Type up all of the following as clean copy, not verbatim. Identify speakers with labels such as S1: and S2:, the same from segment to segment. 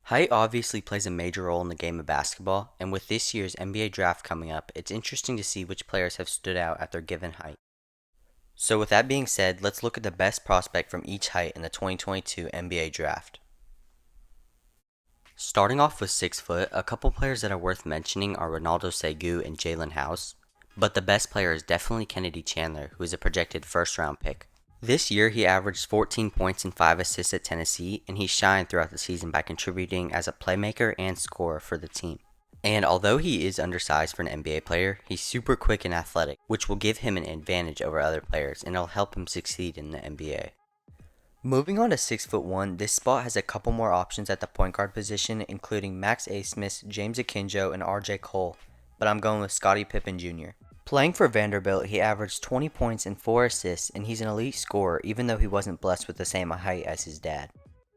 S1: Height obviously plays a major role in the game of basketball, and with this year's NBA draft coming up, it's interesting to see which players have stood out at their given height. So, with that being said, let's look at the best prospect from each height in the 2022 NBA draft. Starting off with 6 foot, a couple players that are worth mentioning are Ronaldo Segu and Jalen House, but the best player is definitely Kennedy Chandler, who is a projected first round pick. This year, he averaged 14 points and 5 assists at Tennessee, and he shined throughout the season by contributing as a playmaker and scorer for the team. And although he is undersized for an NBA player, he's super quick and athletic, which will give him an advantage over other players, and it'll help him succeed in the NBA. Moving on to 6'1", this spot has a couple more options at the point guard position, including Max Abmas, James Akinjo, and RJ Cole, but I'm going with Scottie Pippen Jr. Playing for Vanderbilt, he averaged 20 points and 4 assists, and he's an elite scorer even though he wasn't blessed with the same height as his dad.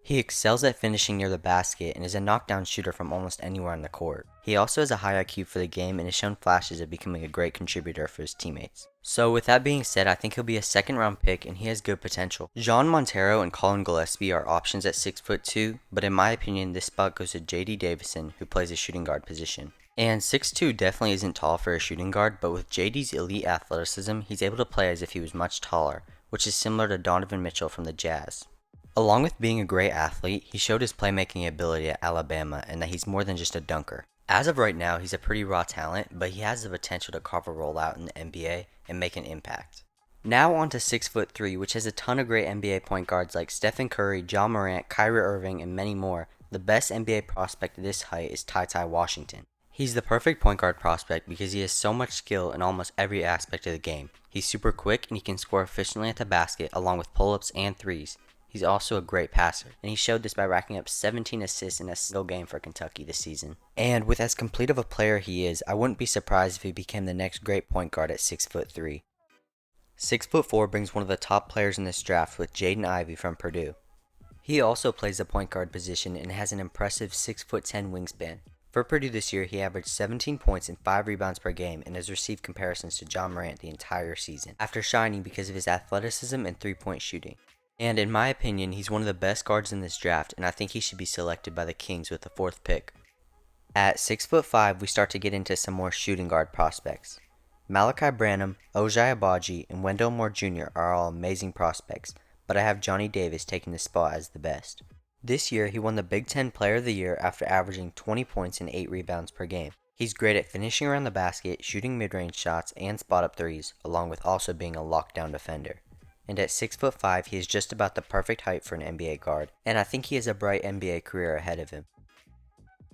S1: He excels at finishing near the basket and is a knockdown shooter from almost anywhere on the court. He also has a high IQ for the game and has shown flashes of becoming a great contributor for his teammates. So with that being said, I think he'll be a second round pick and he has good potential. Jean Montero and Colin Gillespie are options at 6'2", but in my opinion this spot goes to JD Davison, who plays a shooting guard position. And 6'2" definitely isn't tall for a shooting guard, but with JD's elite athleticism, he's able to play as if he was much taller, which is similar to Donovan Mitchell from the Jazz. Along with being a great athlete, he showed his playmaking ability at Alabama and that he's more than just a dunker. As of right now, he's a pretty raw talent, but he has the potential to carve a role out in the NBA and make an impact. Now on to 6'3", which has a ton of great NBA point guards like Stephen Curry, John Morant, Kyrie Irving, and many more. The best NBA prospect at this height is Ty Washington. He's the perfect point guard prospect because he has so much skill in almost every aspect of the game. He's super quick and he can score efficiently at the basket along with pull-ups and threes. He's also a great passer, and he showed this by racking up 17 assists in a single game for Kentucky this season. And with as complete of a player he is, I wouldn't be surprised if he became the next great point guard at 6'3". 6'4" brings one of the top players in this draft with Jaden Ivey from Purdue. He also plays the point guard position and has an impressive 6'10" wingspan. For Purdue this year, he averaged 17 points and 5 rebounds per game and has received comparisons to John Morant the entire season, after shining because of his athleticism and three-point shooting. And in my opinion, he's one of the best guards in this draft, and I think he should be selected by the Kings with the 4th pick. At 6'5", we start to get into some more shooting guard prospects. Malachi Branham, Ojai Abaji, and Wendell Moore Jr. are all amazing prospects, but I have Johnny Davis taking the spot as the best. This year, he won the Big Ten Player of the Year after averaging 20 points and 8 rebounds per game. He's great at finishing around the basket, shooting mid-range shots, and spot-up threes, along with also being a lockdown defender. And at 6'5", he is just about the perfect height for an NBA guard, and I think he has a bright NBA career ahead of him.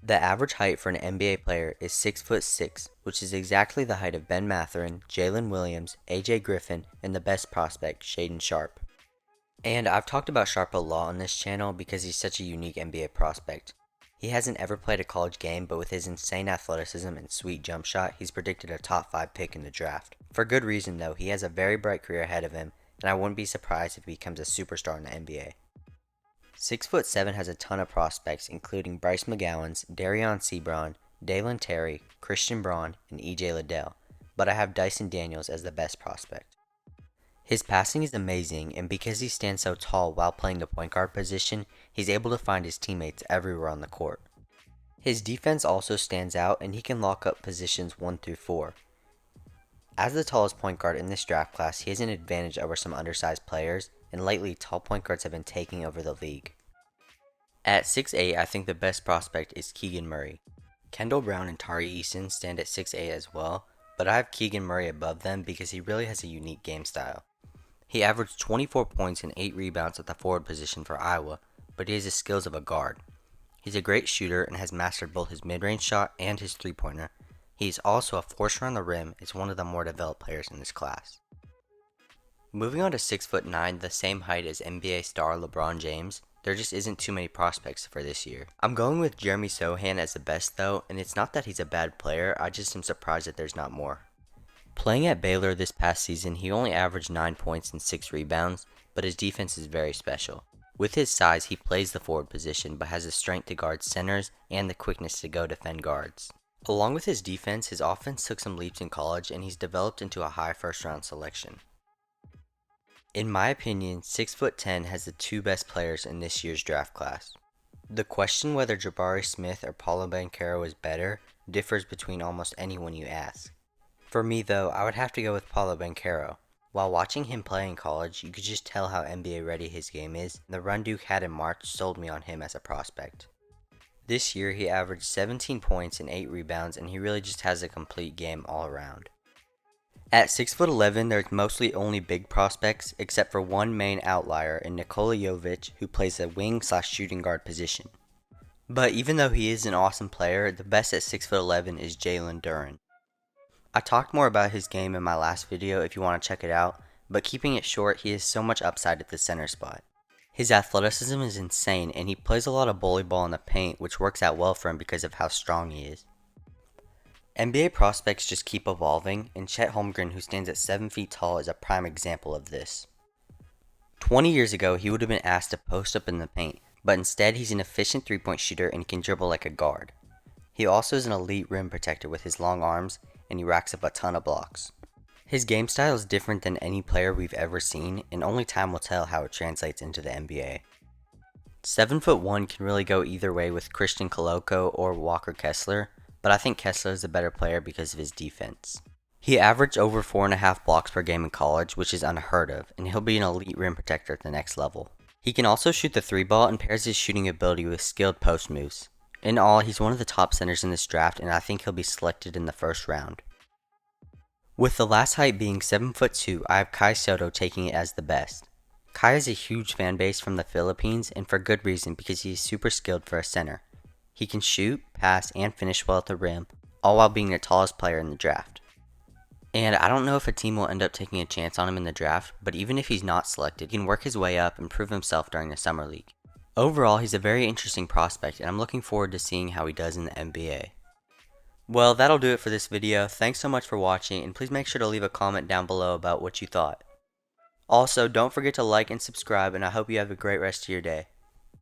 S1: The average height for an NBA player is 6'6", which is exactly the height of Ben Mathurin, Jalen Williams, AJ Griffin, and the best prospect, Shaedon Sharpe. And I've talked about Sharpe a lot on this channel because he's such a unique NBA prospect. He hasn't ever played a college game, but with his insane athleticism and sweet jump shot, he's predicted a top 5 pick in the draft. For good reason though, he has a very bright career ahead of him, and I wouldn't be surprised if he becomes a superstar in the NBA. 6'7" has a ton of prospects, including Bryce McGowens, Darion Sebron, Dalen Terry, Christian Braun, and EJ Liddell, but I have Dyson Daniels as the best prospect. His passing is amazing, and because he stands so tall while playing the point guard position, he's able to find his teammates everywhere on the court. His defense also stands out, and he can lock up positions 1 through 4. As the tallest point guard in this draft class, he has an advantage over some undersized players, and lately tall point guards have been taking over the league. At 6'8", I think the best prospect is Keegan Murray. Kendall Brown and Tari Eason stand at 6'8" as well, but I have Keegan Murray above them because he really has a unique game style. He averaged 24 points and 8 rebounds at the forward position for Iowa, but he has the skills of a guard. He's a great shooter and has mastered both his mid-range shot and his three-pointer. He is also a force around the rim and is one of the more developed players in this class. Moving on to 6'9", the same height as NBA star LeBron James, there just isn't too many prospects for this year. I'm going with Jeremy Sohan as the best though, and it's not that he's a bad player, I just am surprised that there's not more. Playing at Baylor this past season, he only averaged 9 points and 6 rebounds, but his defense is very special. With his size, he plays the forward position, but has the strength to guard centers and the quickness to go defend guards. Along with his defense, his offense took some leaps in college, and he's developed into a high first-round selection. In my opinion, 6'10" has the 2 best players in this year's draft class. The question whether Jabari Smith or Paulo Banchero is better differs between almost anyone you ask. For me though, I would have to go with Paulo Banchero. While watching him play in college, you could just tell how NBA ready his game is, and the run Duke had in March sold me on him as a prospect. This year he averaged 17 points and 8 rebounds, and he really just has a complete game all around. At 6'11", there's mostly only big prospects, except for one main outlier in Nikola Jovic, who plays a wing/shooting guard position. But even though he is an awesome player, the best at 6'11" is Jalen Duren. I talked more about his game in my last video if you want to check it out, but keeping it short, he has so much upside at the center spot. His athleticism is insane, and he plays a lot of bully ball in the paint, which works out well for him because of how strong he is. NBA prospects just keep evolving, and Chet Holmgren, who stands at 7 feet tall, is a prime example of this. 20 years ago, he would have been asked to post up in the paint, but instead he's an efficient three-point shooter and can dribble like a guard. He also is an elite rim protector with his long arms, and he racks up a ton of blocks. His game style is different than any player we've ever seen, and only time will tell how it translates into the NBA. 7'1" can really go either way with Christian Koloko or Walker Kessler, but I think Kessler is a better player because of his defense. He averaged over 4.5 blocks per game in college, which is unheard of, and he'll be an elite rim protector at the next level. He can also shoot the 3-ball and pairs his shooting ability with skilled post moves. In all, he's one of the top centers in this draft, and I think he'll be selected in the first round. With the last height being 7'2", I have Kai Sotto taking it as the best. Kai has a huge fan base from the Philippines, and for good reason because he is super skilled for a center. He can shoot, pass, and finish well at the rim, all while being the tallest player in the draft. And I don't know if a team will end up taking a chance on him in the draft, but even if he's not selected, he can work his way up and prove himself during the summer league. Overall, he's a very interesting prospect, and I'm looking forward to seeing how he does in the NBA. Well, that'll do it for this video. Thanks so much for watching, and please make sure to leave a comment down below about what you thought. Also, don't forget to like and subscribe, and I hope you have a great rest of your day.